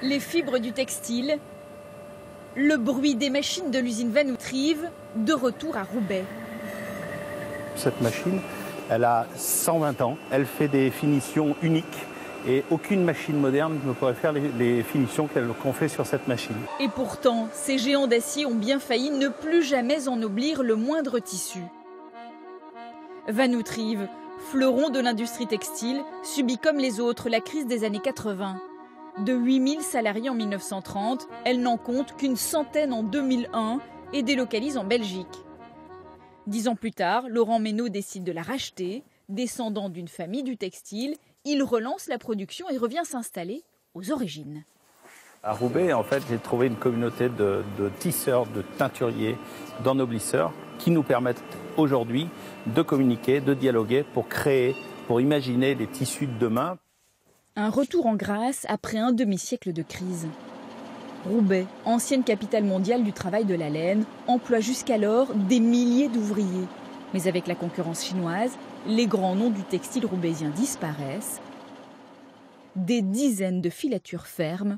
Les fibres du textile, le bruit des machines de l'usine Vanout-Rives, de retour à Roubaix. Cette machine, elle a 120 ans, elle fait des finitions uniques et aucune machine moderne ne pourrait faire les finitions qu'on fait sur cette machine. Et pourtant, ces géants d'acier ont bien failli ne plus jamais ennoblir le moindre tissu. Vanout-Rives, fleuron de l'industrie textile, subit comme les autres la crise des années 80. De 8000 salariés en 1930, elle n'en compte qu'une centaine en 2001 et délocalise en Belgique. 10 ans plus tard, Laurent Meynaud décide de la racheter. Descendant d'une famille du textile, il relance la production et revient s'installer aux origines. À Roubaix, en fait, j'ai trouvé une communauté de tisseurs, de teinturiers, d'ennoblisseurs qui nous permettent aujourd'hui de communiquer, de dialoguer pour créer, pour imaginer les tissus de demain. Un retour en grâce après un demi-siècle de crise. Roubaix, ancienne capitale mondiale du travail de la laine, emploie jusqu'alors des milliers d'ouvriers. Mais avec la concurrence chinoise, les grands noms du textile roubaisien disparaissent. Des dizaines de filatures ferment,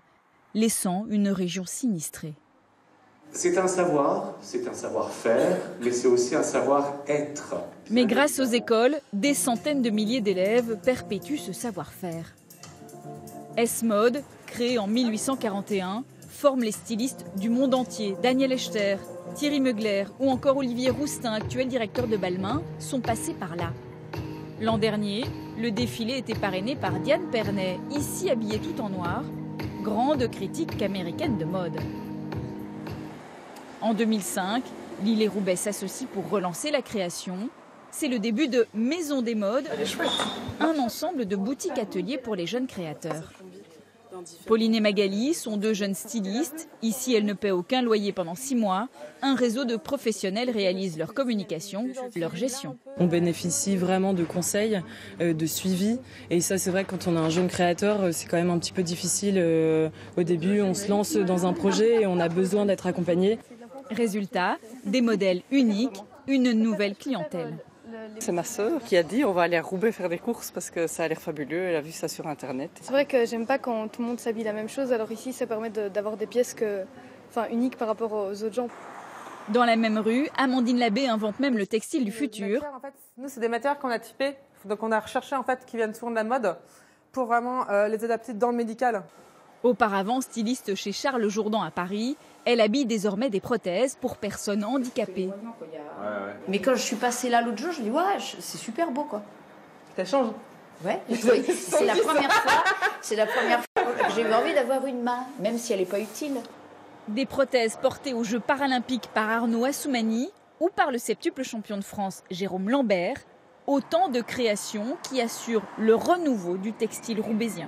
laissant une région sinistrée. C'est un savoir-faire, mais c'est aussi un savoir-être. Mais grâce aux écoles, des centaines de milliers d'élèves perpétuent ce savoir-faire. S-Mode, créé en 1841, forme les stylistes du monde entier. Daniel Echter, Thierry Mugler ou encore Olivier Roustin, actuel directeur de Balmain, sont passés par là. L'an dernier, le défilé était parrainé par Diane Pernet, ici habillée tout en noir, grande critique américaine de mode. En 2005, Lille et Roubaix s'associent pour relancer la création. C'est le début de Maison des Modes, un ensemble de boutiques-ateliers pour les jeunes créateurs. Pauline et Magali sont deux jeunes stylistes. Ici, elles ne paient aucun loyer pendant 6 mois. Un réseau de professionnels réalise leur communication, leur gestion. On bénéficie vraiment de conseils, de suivi. Et ça, c'est vrai que quand on a un jeune créateur, c'est quand même un petit peu difficile. Au début, on se lance dans un projet et on a besoin d'être accompagné. Résultat, des modèles uniques, une nouvelle clientèle. C'est ma sœur qui a dit on va aller à Roubaix faire des courses parce que ça a l'air fabuleux, elle a vu ça sur internet. C'est vrai que j'aime pas quand tout le monde s'habille la même chose, alors ici ça permet d'avoir des pièces uniques par rapport aux autres gens. Dans la même rue, Amandine Labbé invente même le textile du futur. En fait, nous c'est des matières qu'on a typées, donc on a recherché en fait qui viennent souvent de la mode pour vraiment les adapter dans le médical. Auparavant styliste chez Charles Jourdan à Paris, elle habille désormais des prothèses pour personnes handicapées. Mais quand je suis passée là l'autre jour, je dis ouais, c'est super beau quoi. Ça change. Ouais, c'est la première fois que j'ai eu envie d'avoir une main, même si elle n'est pas utile. Des prothèses portées aux Jeux paralympiques par Arnaud Assoumani ou par le septuple champion de France Jérôme Lambert, autant de créations qui assurent le renouveau du textile roubaisien.